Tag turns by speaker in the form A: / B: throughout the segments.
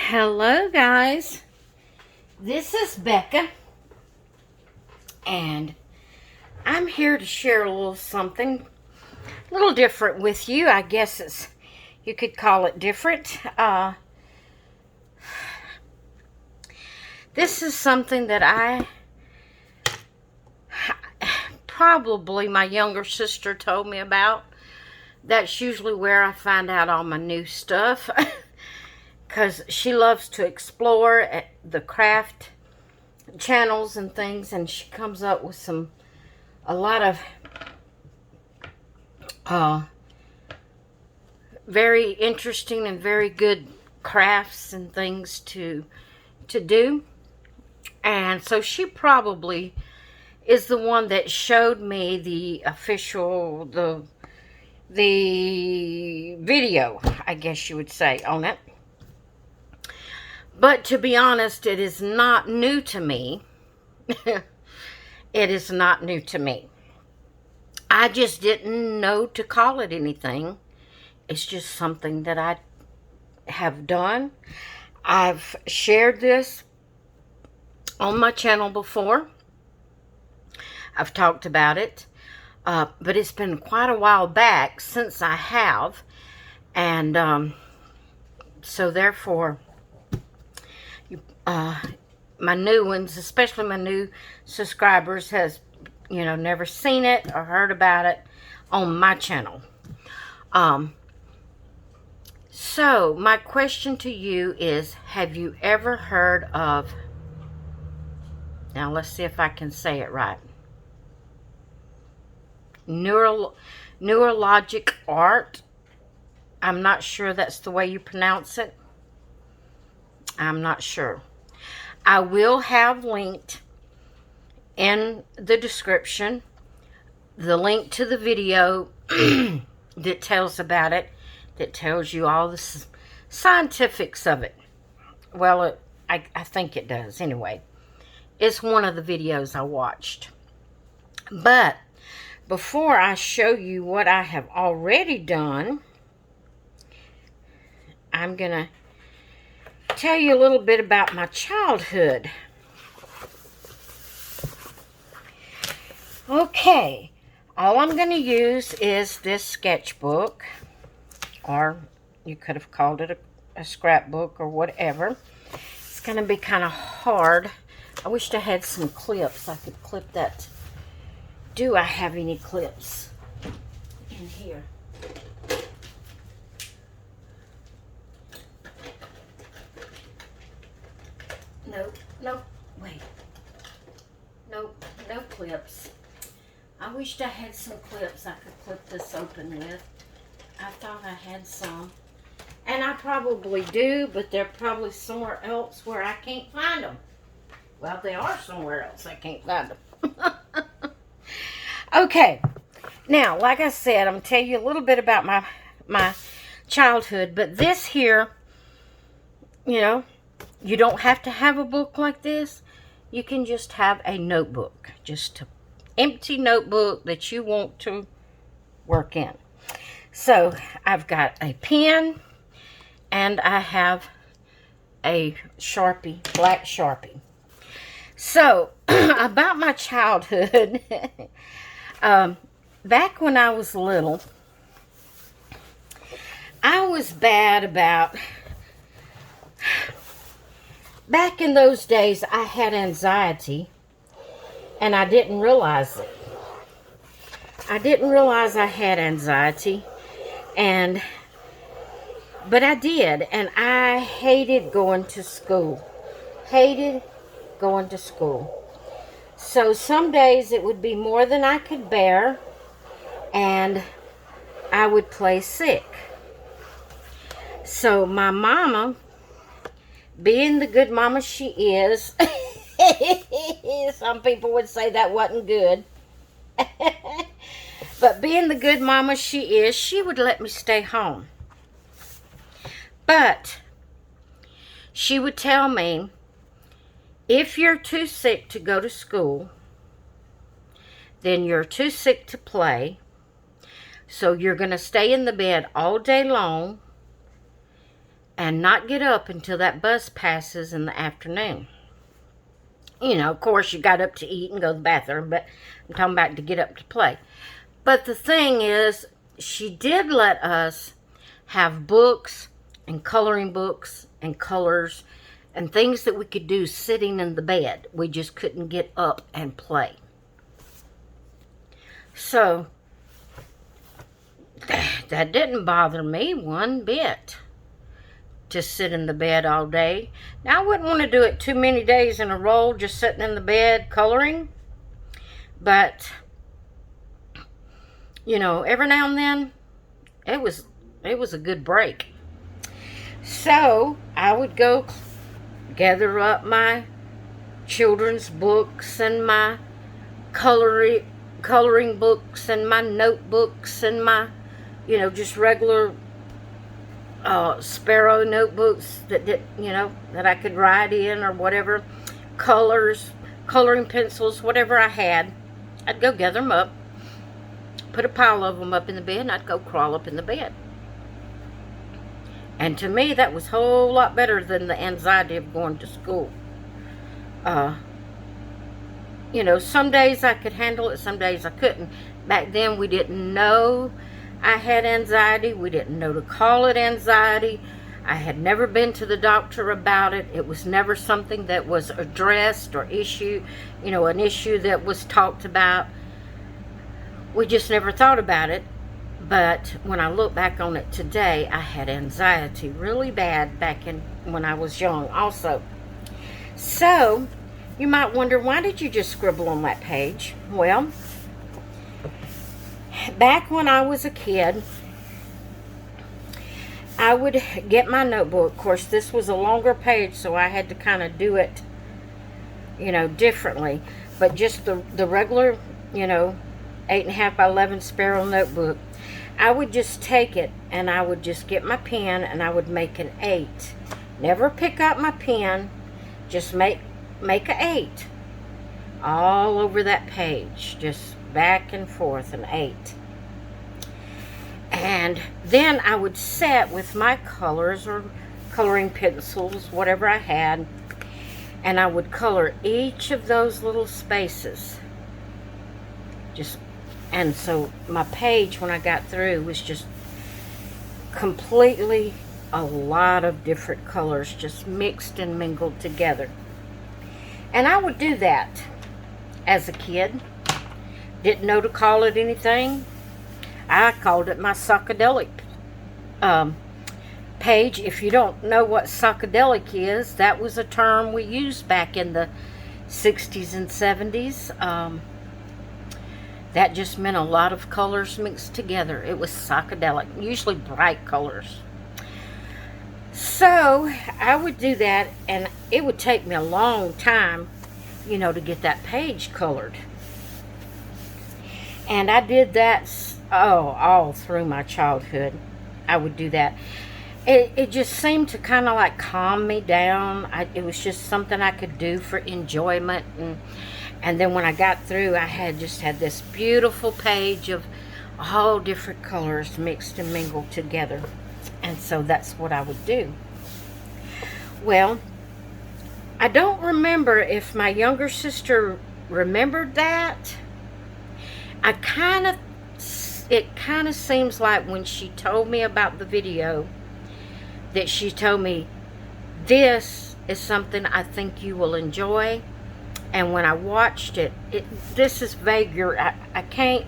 A: Hello guys, this is Becca, and I'm here to share a little something a little different with you. I guess you could call it different. This is something that probably my younger sister told me about. That's usually where I find out all my new stuff. Because she loves to explore the craft channels and things, and she comes up with a lot of very interesting and very good crafts and things to do. And so she probably is the one that showed me the official the video, I guess you would say, on it. But to be honest, it is not new to me. It is not new to me. I just didn't know to call it anything. It's just something that I have done. I've shared this on my channel before. I've talked about it. But it's been quite a while back since I have. And so therefore, my new ones, especially my new subscribers, has, never seen it or heard about it on my channel. So my question to you is, have you ever heard of, now let's see if I can say it right, Neurologic Art? I'm not sure that's the way you pronounce it. I'm not sure. I will have linked in the description the link to the video that tells about it, that tells you all the scientifics of it. Well, I think it does anyway. It's one of the videos I watched. But before I show you what I have already done, I'm going to tell you a little bit about my childhood. Okay, all I'm going to use is this sketchbook, or you could have called it a scrapbook or whatever. It's going to be kind of hard. I wished I had some clips. I could clip that. Do I have any clips in here? Nope, wait. Nope, no clips. I wished I had some clips I could clip this open with. I thought I had some. And I probably do, but they're probably somewhere else where I can't find them. Well, they are somewhere else I can't find them. Okay. Now, like I said, I'm going to tell you a little bit about my childhood. But this here, you don't have to have a book like this. You can just have a notebook. Just an empty notebook that you want to work in. So, I've got a pen. And I have a Sharpie, black Sharpie. So, about my childhood. Back when I was little, I was bad about... Back in those days, I had anxiety, and I didn't realize it. I didn't realize I had anxiety, but I did, and I hated going to school. Hated going to school. So some days it would be more than I could bear, and I would play sick. So my mama, being the good mama she is, some people would say that wasn't good. But being the good mama she is, she would let me stay home. But she would tell me, if you're too sick to go to school, then you're too sick to play. So you're going to stay in the bed all day long and not get up until that bus passes in the afternoon. You know, of course, you got up to eat and go to the bathroom, but I'm talking about to get up to play. But the thing is, she did let us have books and coloring books and colors and things that we could do sitting in the bed. We just couldn't get up and play. So, that didn't bother me one bit, to sit in the bed all day. Now, I wouldn't want to do it too many days in a row, just sitting in the bed coloring. But, you know, every now and then, it was a good break. So, I would go gather up my children's books and my coloring books and my notebooks and my, you know, just regular Sparrow notebooks that I could write in, or whatever, colors, coloring pencils, whatever I had. I'd go gather them up, put a pile of them up in the bed, and I'd go crawl up in the bed. And to me, that was a whole lot better than the anxiety of going to school. You know, some days I could handle it, some days I couldn't. Back then, we didn't know I had anxiety. We didn't know to call it anxiety. I had never been to the doctor about it. It was never something that was addressed or an issue that was talked about. We just never thought about it. But when I look back on it today, I had anxiety really bad back when I was young also. So, you might wonder, why did you just scribble on that page? Well, back when I was a kid, I would get my notebook. Of course, this was a longer page, so I had to kind of do it, differently. But just the regular, 8.5 by 11 Sparrow notebook, I would just take it and I would just get my pen and I would make an 8. Never pick up my pen, just make an 8 all over that page, just back and forth, an 8. And then I would set with my colors or coloring pencils, whatever I had, and I would color each of those little spaces. And so my page, when I got through, was just completely a lot of different colors just mixed and mingled together. And I would do that as a kid. Didn't know to call it anything. I called it my psychedelic page. If you don't know what psychedelic is, that was a term we used back in the 60s and 70s. That just meant a lot of colors mixed together. It was psychedelic, usually bright colors. So I would do that, and it would take me a long time, to get that page colored. And I did that, all through my childhood. I would do that. It just seemed to kind of like calm me down. It was just something I could do for enjoyment. And then when I got through, I had this beautiful page of all different colors mixed and mingled together. And so that's what I would do. Well, I don't remember if my younger sister remembered that. It kind of seems like when she told me about the video, that she told me, this is something I think you will enjoy. And when I watched it, this is vaguer. I can't,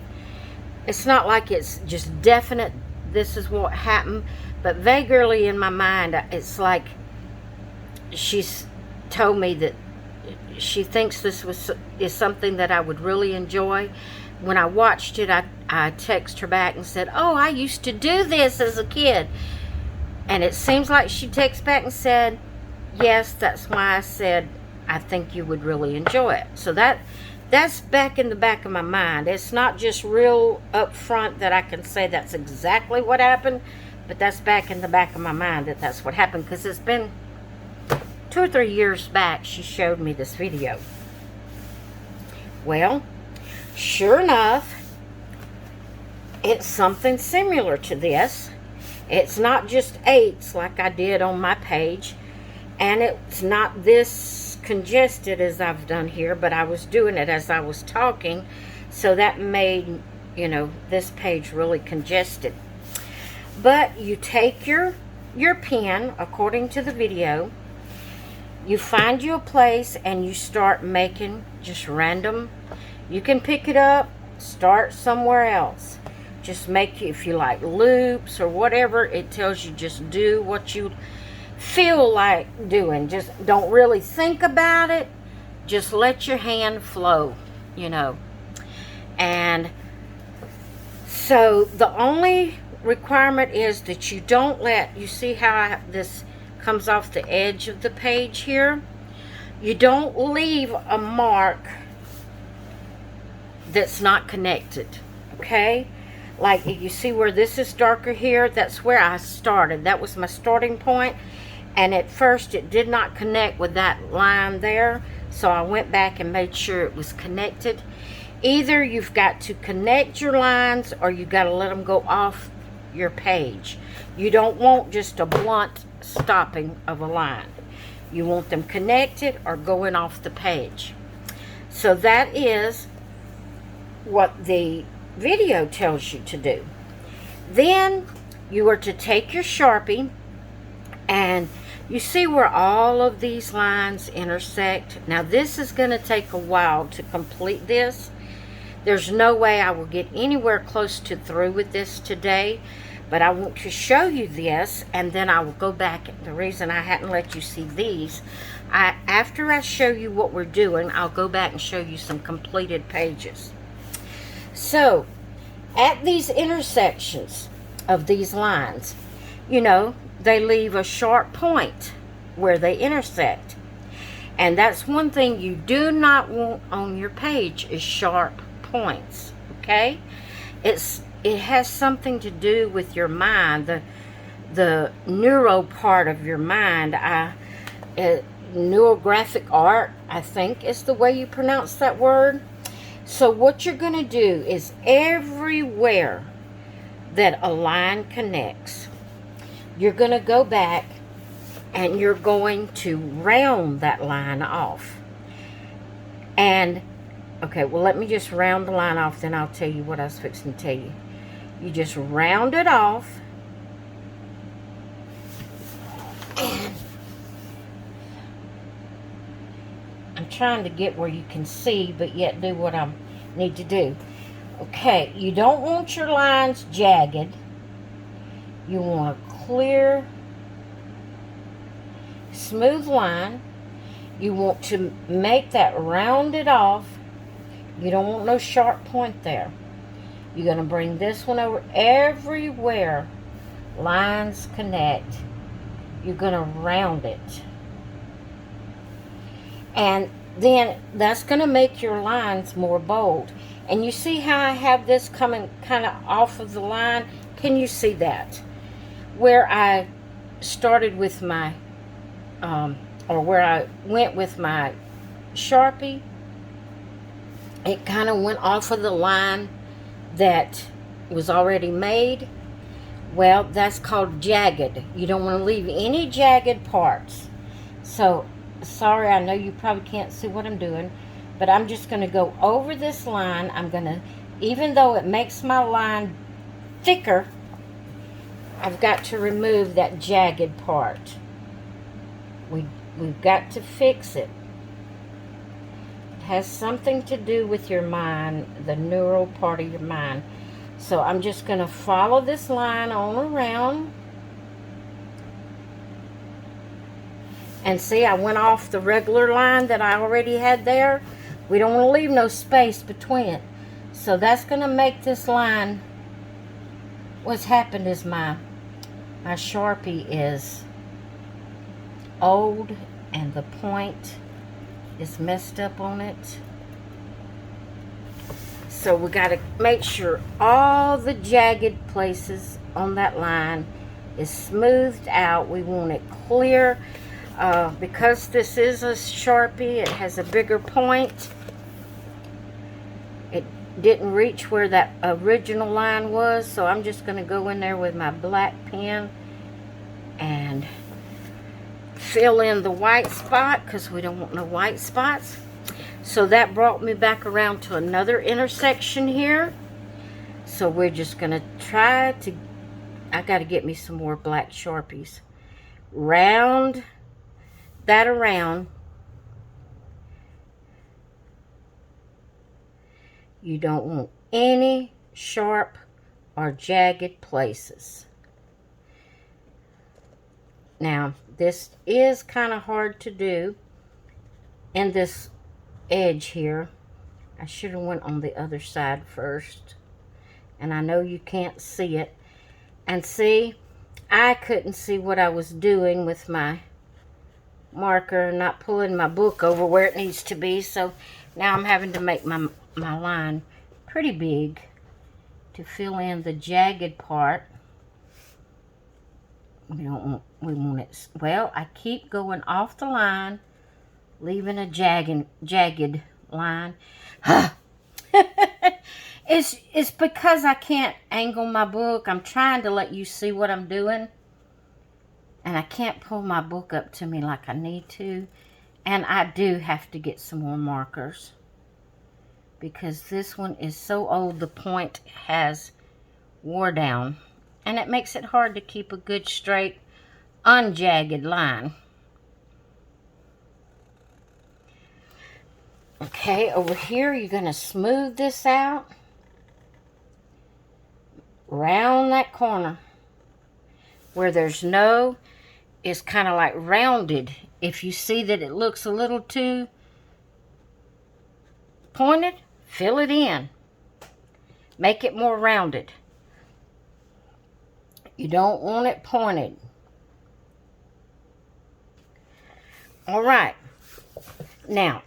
A: it's not like it's just definite, this is what happened, but vaguely in my mind, it's like she's told me that she thinks this is something that I would really enjoy. When I watched it, I texted her back and said, oh, I used to do this as a kid. And it seems like she texted back and said, yes, that's why I said I think you would really enjoy it. So that's back in the back of my mind. It's not just real up front that I can say that's exactly what happened, but that's back in the back of my mind that's what happened, because it's been 2 or 3 years back she showed me this video. Well, sure enough, it's something similar to this. It's not just 8s like I did on my page, and it's not this congested as I've done here, but I was doing it as I was talking, so that made, you know, this page really congested. But you take your pen, according to the video, you find you a place and you start making just random. You can pick it up, start somewhere else. Just make, if you like loops or whatever, it tells you just do what you feel like doing. Just don't really think about it. Just let your hand flow, you know. And so the only requirement is that you don't let, you see how this comes off the edge of the page here? You don't leave a mark that's not connected, okay? Like you see where this is darker here, that's where I started. That was my starting point, and at first it did not connect with that line there, so I went back and made sure it was connected. Either you've got to connect your lines or you got to let them go off your page. You don't want just a blunt stopping of a line. You want them connected or going off the page. So that is what the video tells you to do. Then you are to take your Sharpie, and you see where all of these lines intersect. Now this is going to take a while to complete this. There's no way I will get anywhere close to through with this today, but I want to show you this, and then I will go back. The reason I hadn't let you see these, after I show you what we're doing, I'll go back and show you some completed pages. So, at these intersections of these lines, you know, they leave a sharp point where they intersect. And that's one thing you do not want on your page, is sharp points, okay? It has something to do with your mind, the neuro part of your mind. Neurographic Art, I think is the way you pronounce that word. So what you're going to do is everywhere that a line connects, you're going to go back and you're going to round that line off. And okay, well, let me just round the line off, then I'll tell you what I was fixing to tell you. You just round it off. And I'm trying to get where you can see, but yet do what I need to do. Okay, you don't want your lines jagged. You want a clear, smooth line. You want to make that rounded off. You don't want no sharp point there. You're going to bring this one over. Everywhere lines connect, you're going to round it. And then that's going to make your lines more bold. And you see how I have this coming kind of off of the line? Can you see that? Where I started with my, or where I went with my Sharpie, it kind of went off of the line that was already made. Well, that's called jagged. You don't want to leave any jagged parts. So, sorry, I know you probably can't see what I'm doing, but I'm just going to go over this line. I'm going to, even though it makes my line thicker, I've got to remove that jagged part. We've got to fix it. Has something to do with your mind, the neural part of your mind. So I'm just going to follow this line on around. And see, I went off the regular line that I already had there. We don't want to leave no space between it. So that's going to make this line, what's happened is my Sharpie is old and the point is messed up on it. So we got to make sure all the jagged places on that line is smoothed out. We want it clear. Because this is a Sharpie, it has a bigger point. didn't reach where that original line was, so I'm just going to go in there with my black pen and fill in the white spot, because we don't want no white spots. So that brought me back around to another intersection here. So we're just going to try to, I got to get me some more black Sharpies. Round that around. You don't want any sharp or jagged places. Now, this is kind of hard to do in this edge here. I should have went on the other side first. And I know you can't see it. And see, I couldn't see what I was doing with my marker, not pulling my book over where it needs to be. So now I'm having to make my line pretty big to fill in the jagged part. We want it, well, I keep going off the line, leaving a jagged line. It's because I can't angle my book. I'm trying to let you see what I'm doing, and I can't pull my book up to me like I need to. And I do have to get some more markers, because this one is so old, the point has wore down, and it makes it hard to keep a good straight unjagged line. Okay, over here you're going to smooth this out, round that corner where there's no, it's kind of like rounded. If you see that it looks a little too pointed, fill it in, make it more rounded. You don't want it pointed. All right, now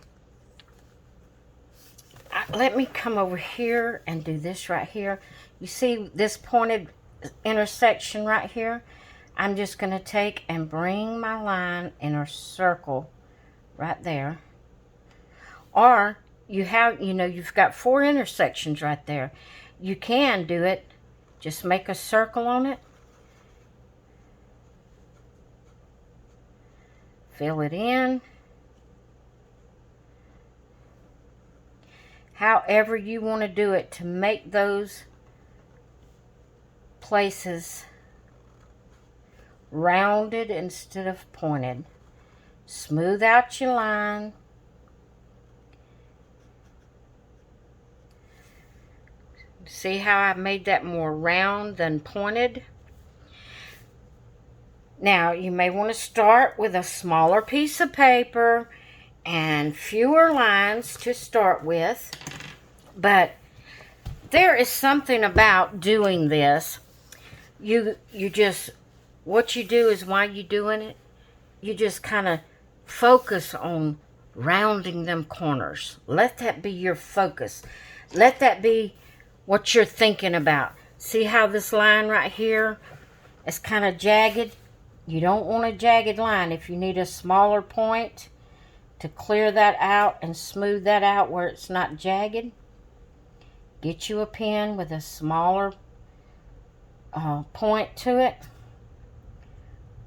A: let me come over here and do this right here. You see this pointed intersection right here? I'm just going to take and bring my line in a circle right there. Or you have, you've got 4 intersections right there. You can do it, just make a circle on it, fill it in. However you want to do it to make those places rounded instead of pointed. Smooth out your line. See how I made that more round than pointed? Now, you may want to start with a smaller piece of paper and fewer lines to start with. But there is something about doing this. You just, what you do is, while you're doing it, you just kind of focus on rounding them corners. Let that be your focus. Let that be what you're thinking about. See how this line right here is kind of jagged? You don't want a jagged line. If you need a smaller point to clear that out and smooth that out where it's not jagged, get you a pen with a smaller point to it,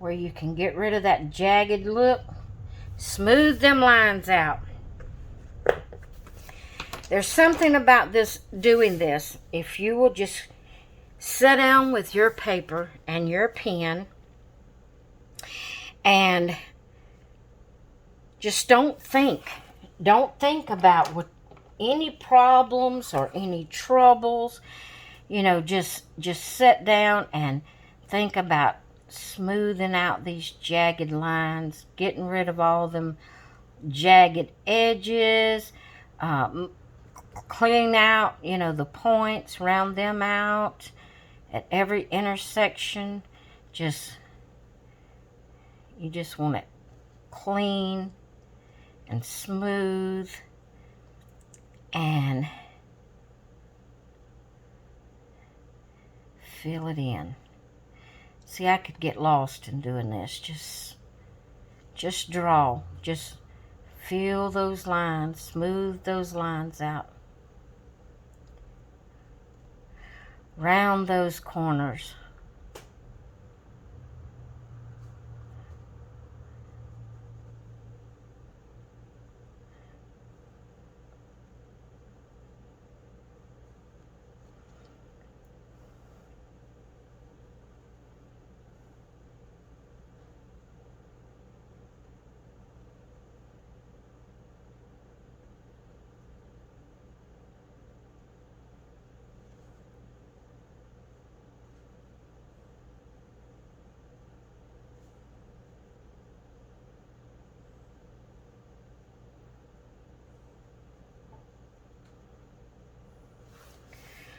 A: where you can get rid of that jagged look. Smooth them lines out. There's something about this, doing this. If you will just sit down with your paper and your pen and just don't think about what any problems or any troubles. Just sit down and think about smoothing out these jagged lines, getting rid of all them jagged edges, cleaning out, the points, round them out at every intersection. You just want it clean and smooth, and fill it in. See, I could get lost in doing this. Just draw. Just fill those lines. Smooth those lines out. round those corners.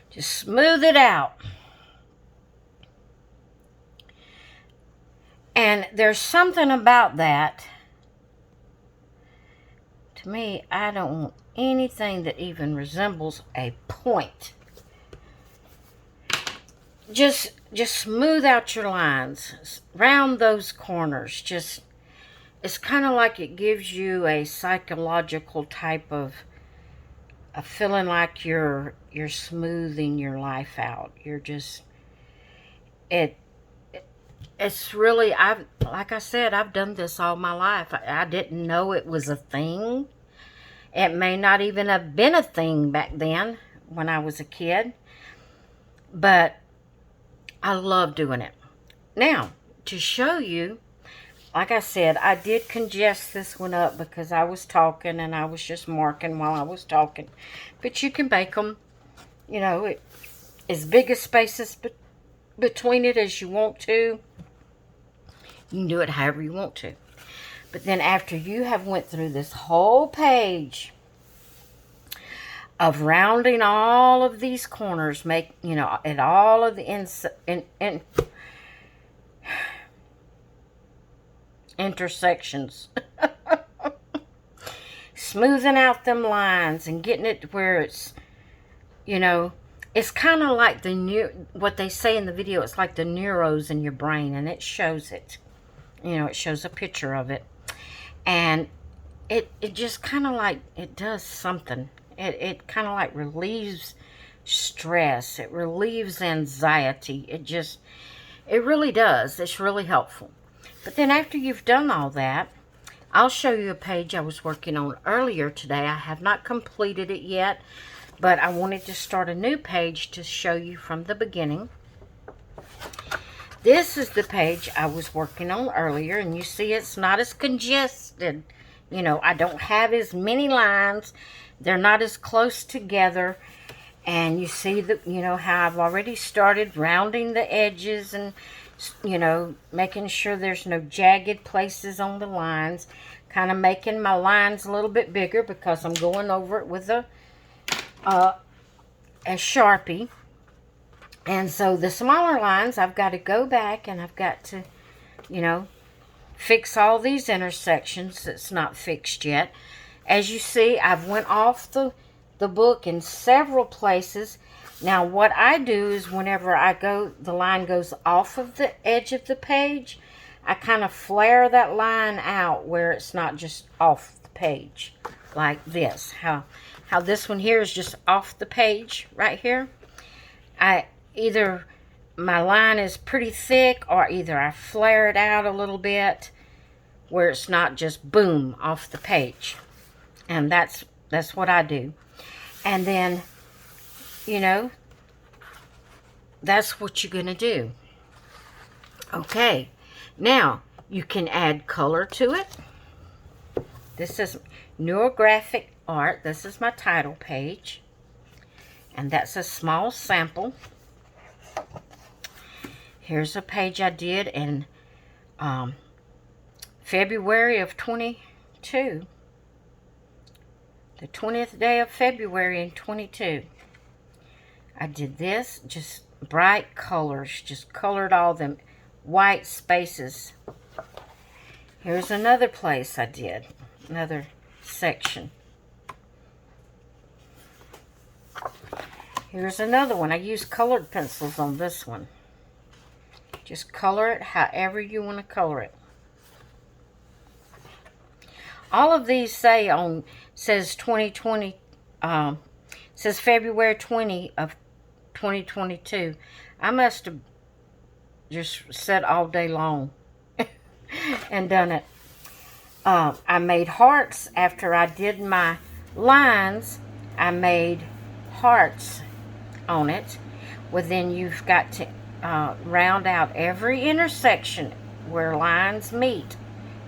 A: Just smooth it out. And there's something about that. To me, I don't want anything that even resembles a point. Just smooth out your lines. Round those corners. It's kind of like it gives you a psychological type of a feeling like you're smoothing your life out. You're just it's really, like I said, I've done this all my life. I didn't know it was a thing. It may not even have been a thing back then when I was a kid, but I love doing it. Now, to show you, like I said, I did congest this one up because I was talking and I was just marking while I was talking. But you can make them, you know, as big a spaces between it as you want to. You can do it however you want to. But then after you have went through this whole page of rounding all of these corners, at all of the intersections, smoothing out them lines and getting it to where it's, it's kind of like what they say in the video. It's like the neurons in your brain, and it shows it. It shows a picture of it. And it just kind of like, it does something. It kind of like relieves stress. It relieves anxiety. It really does. It's really helpful. But then after you've done all that, I'll show you a page I was working on earlier today. I have not completed it yet, but I wanted to start a new page to show you from the beginning. This is the page I was working on earlier, and you see it's not as congested. I don't have as many lines. They're not as close together. And you see that, how I've already started rounding the edges and, making sure there's no jagged places on the lines. Kind of making my lines a little bit bigger because I'm going over it with a Sharpie. And so the smaller lines, I've got to go back and I've got to, fix all these intersections that's not fixed yet. As you see, I've went off the book in several places. Now, what I do is whenever the line goes off of the edge of the page, I kind of flare that line out where it's not just off the page like this. How this one here is just off the page right here. Either my line is pretty thick, or either I flare it out a little bit where it's not just boom off the page. And that's what I do. And then, that's what you're going to do. Okay. Now, you can add color to it. This is Neurographic Art. This is my title page. And that's a small sample. Here's a page I did in February of 22. The 20th day of February in 22. I did this, just bright colors, just colored all them white spaces. Here's another place I did, another section. Here's another one. I used colored pencils on this one. Just color it however you want to color it. All of these says 2020, says February 20 of 2022. I must have just sat all day long and done it. I made hearts after I did my lines. I made hearts on it. Well, then you've got to round out every intersection where lines meet.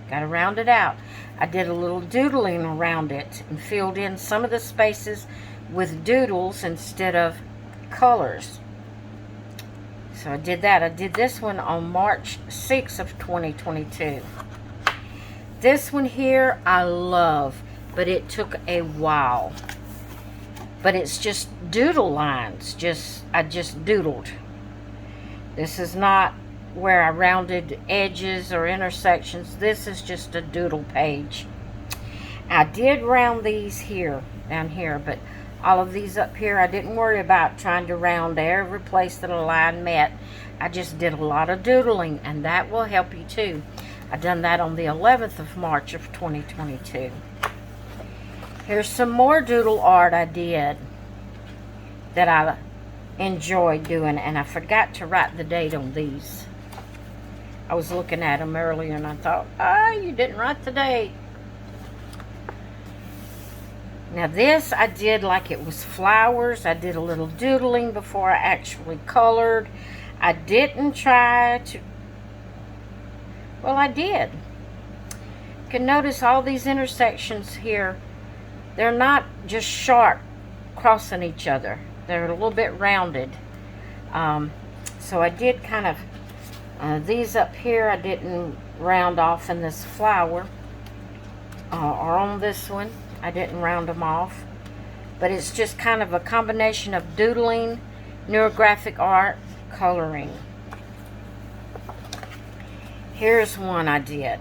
A: Got to round it out. I did a little doodling around it and filled in some of the spaces with doodles instead of colors. So I did that. I did this one on March 6th of 2022. This one here I love, but it took a while. But it's just doodle lines. I just doodled. This is not where I rounded edges or intersections. This is just a doodle page. I did round these here, down here, but all of these up here, I didn't worry about trying to round every place that a line met. I just did a lot of doodling, and that will help you too. I done that on the 11th of March of 2022. Here's some more doodle art I did that I enjoyed doing, and I forgot to write the date on these. I was looking at them earlier and I thought, you didn't write the date. Now this I did like it was flowers. I did a little doodling before I actually colored. I didn't try to, well, I did. You can notice all these intersections here, they're not just sharp crossing each other. They're a little bit rounded. So I did kind of, these up here I didn't round off in this flower, or on this one. I didn't round them off. But it's just kind of a combination of doodling, neurographic art, coloring. Here's one I did.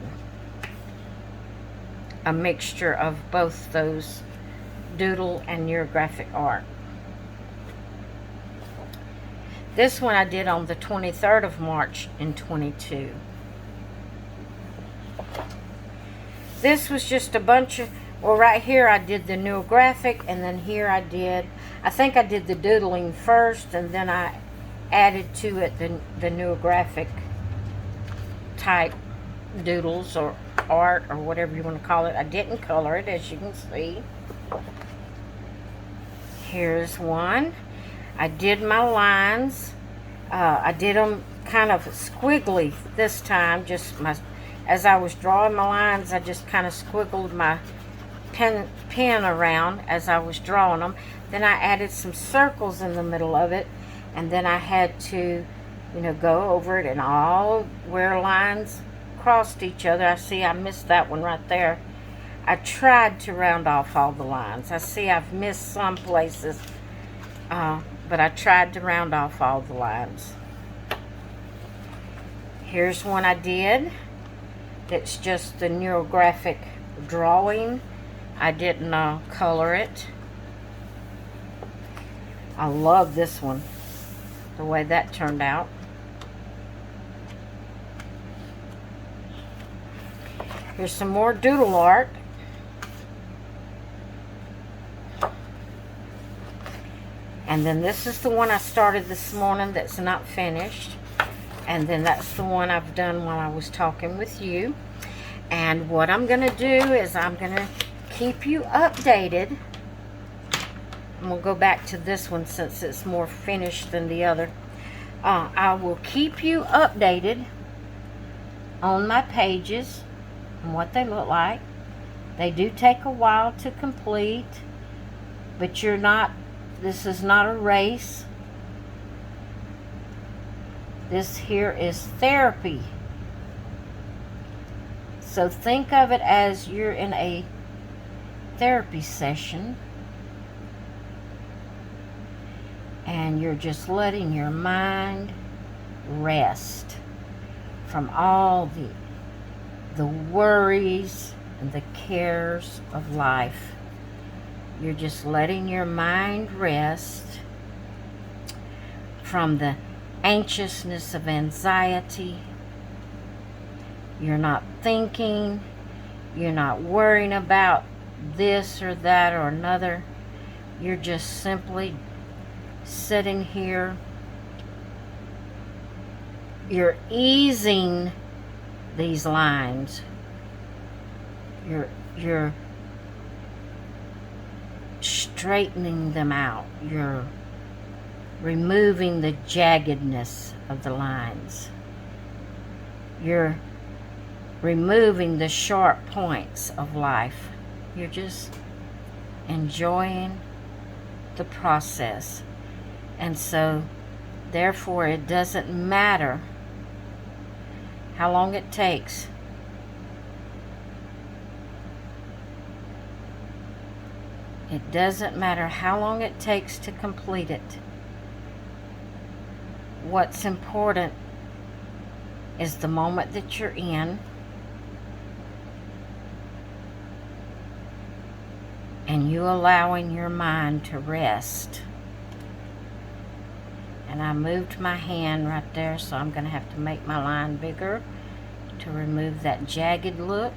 A: A mixture of both those doodle and neurographic art. This one I did on the 23rd of March in 22. This was just a bunch of, well, right here I did the neurographic, and then here I think I did the doodling first, and then I added to it the neurographic type doodles or art or whatever you want to call it. I didn't color it, as you can see. Here's one. I did my lines. I did them kind of squiggly this time. As I was drawing my lines, I just kind of squiggled my pen around as I was drawing them. Then I added some circles in the middle of it, and then I had to, go over it, and all where lines crossed each other. I see I missed that one right there. I tried to round off all the lines. I see I've missed some places, but I tried to round off all the lines. Here's one I did. It's just the neurographic drawing. I didn't color it. I love this one, the way that turned out. Here's some more doodle art. And then this is the one I started this morning that's not finished. And then that's the one I've done while I was talking with you. And what I'm going to do is I'm going to keep you updated. I'm going to go back to this one since it's more finished than the other. I will keep you updated on my pages and what they look like. They do take a while to complete, but this is not a race. This here is therapy. So think of it as you're in a therapy session, and you're just letting your mind rest from all the worries and the cares of life. You're just letting your mind rest from the anxiousness of anxiety. You're not thinking. You're not worrying about this or that or another. You're just simply sitting here, you're easing these lines. You're straightening them out. You're removing the jaggedness of the lines. You're removing the sharp points of life. You're just enjoying the process. And so, therefore, it doesn't matter how long it takes. It doesn't matter how long it takes to complete it. What's important is the moment that you're in, and you allowing your mind to rest. And I moved my hand right there, so I'm going to have to make my line bigger to remove that jagged look.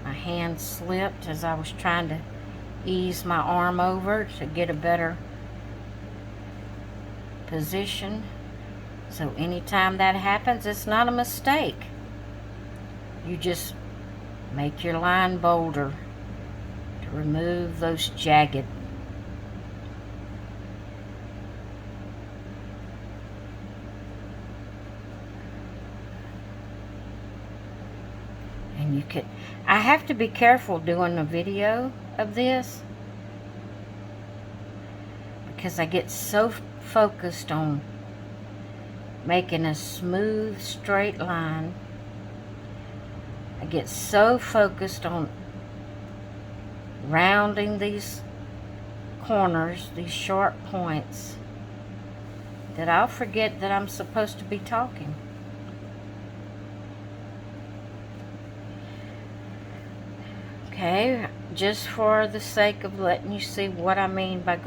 A: My hand slipped as I was trying to ease my arm over to get a better position. So anytime that happens, it's not a mistake. You just make your line bolder to remove those jagged. And you could, I have to be careful doing a video of this because I get so focused on making a smooth, straight line. I get so focused on rounding these corners, these sharp points, that I'll forget that I'm supposed to be talking. Okay, just for the sake of letting you see what I mean by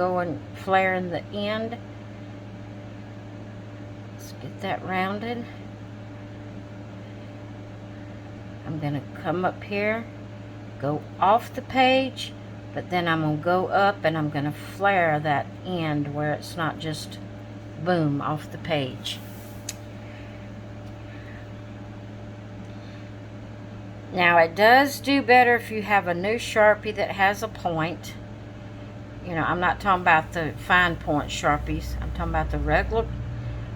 A: flaring the end. Let's get that rounded. I'm going to come up here, go off the page, but then I'm going to go up and I'm going to flare that end where it's not just boom off the page. Now it does do better if you have a new Sharpie that has a point. You know, I'm not talking about the fine point Sharpies. I'm talking about the regular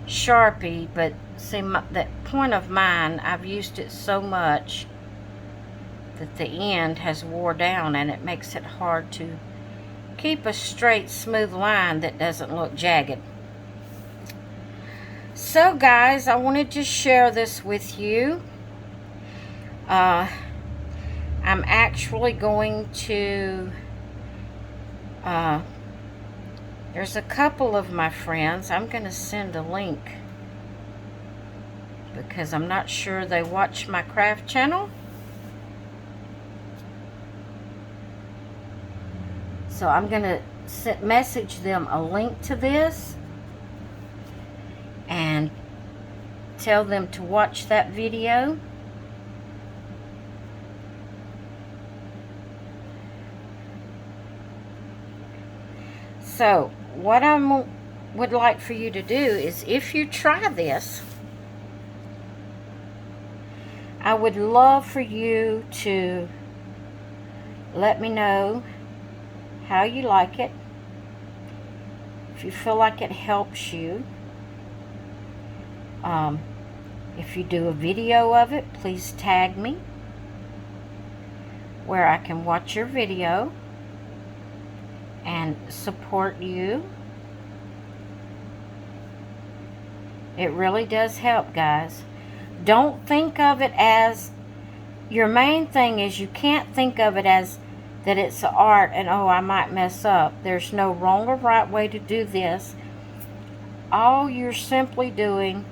A: Sharpie, but see, that point of mine, I've used it so much that the end has wore down, and it makes it hard to keep a straight, smooth line that doesn't look jagged. So guys, I wanted to share this with you. I'm actually going to, there's a couple of my friends, I'm going to send a link because I'm not sure they watch my craft channel. So I'm going to message them a link to this and tell them to watch that video. So what I would like for you to do is, if you try this, I would love for you to let me know how you like it. If you feel like it helps you. If you do a video of it, please tag me where I can watch your video and support you. It really does help, guys. Don't think of it as, your main thing is you can't think of it as that it's art and, oh, I might mess up. There's no wrong or right way to do this. All you're simply doing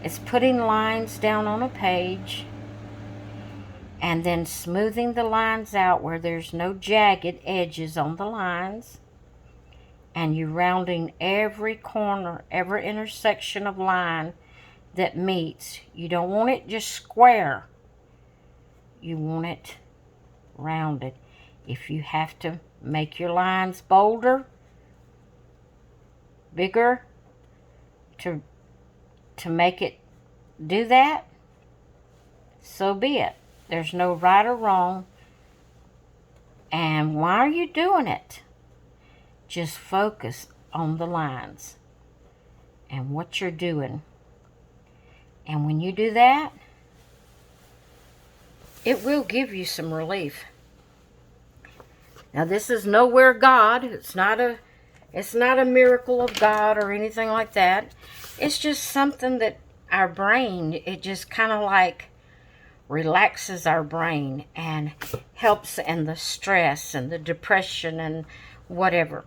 A: is putting lines down on a page and then smoothing the lines out where there's no jagged edges on the lines, and you rounding every corner, every intersection of line that meets. You don't want it just square. You want it rounded. If you have to make your lines bolder, bigger, to make it do that, so be it. There's no right or wrong. And why are you doing it? Just focus on the lines and what you're doing. And when you do that, it will give you some relief. Now, this is nowhere God. It's not a miracle of God or anything like that. It's just something that our brain, it just kind of like relaxes our brain and helps in the stress and the depression and whatever.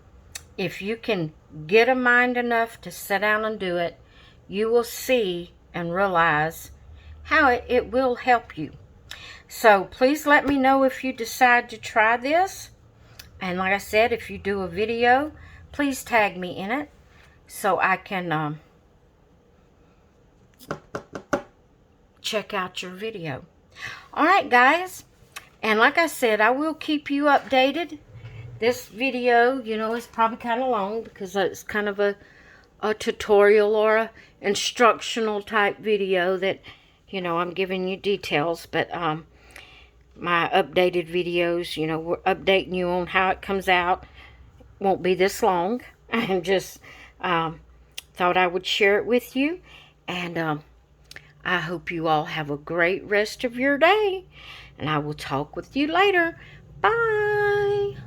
A: If you can get a mind enough to sit down and do it, you will see and realize how it will help you. So please let me know if you decide to try this. And like I said, if you do a video, please tag me in it so I can check out your video. Alright, guys. And like I said, I will keep you updated. This video, you know, is probably kind of long because it's kind of a tutorial or a instructional type video that, you know, I'm giving you details. But my updated videos, you know, we're updating you on how it comes out. Won't be this long. I just thought I would share it with you. And I hope you all have a great rest of your day. And I will talk with you later. Bye.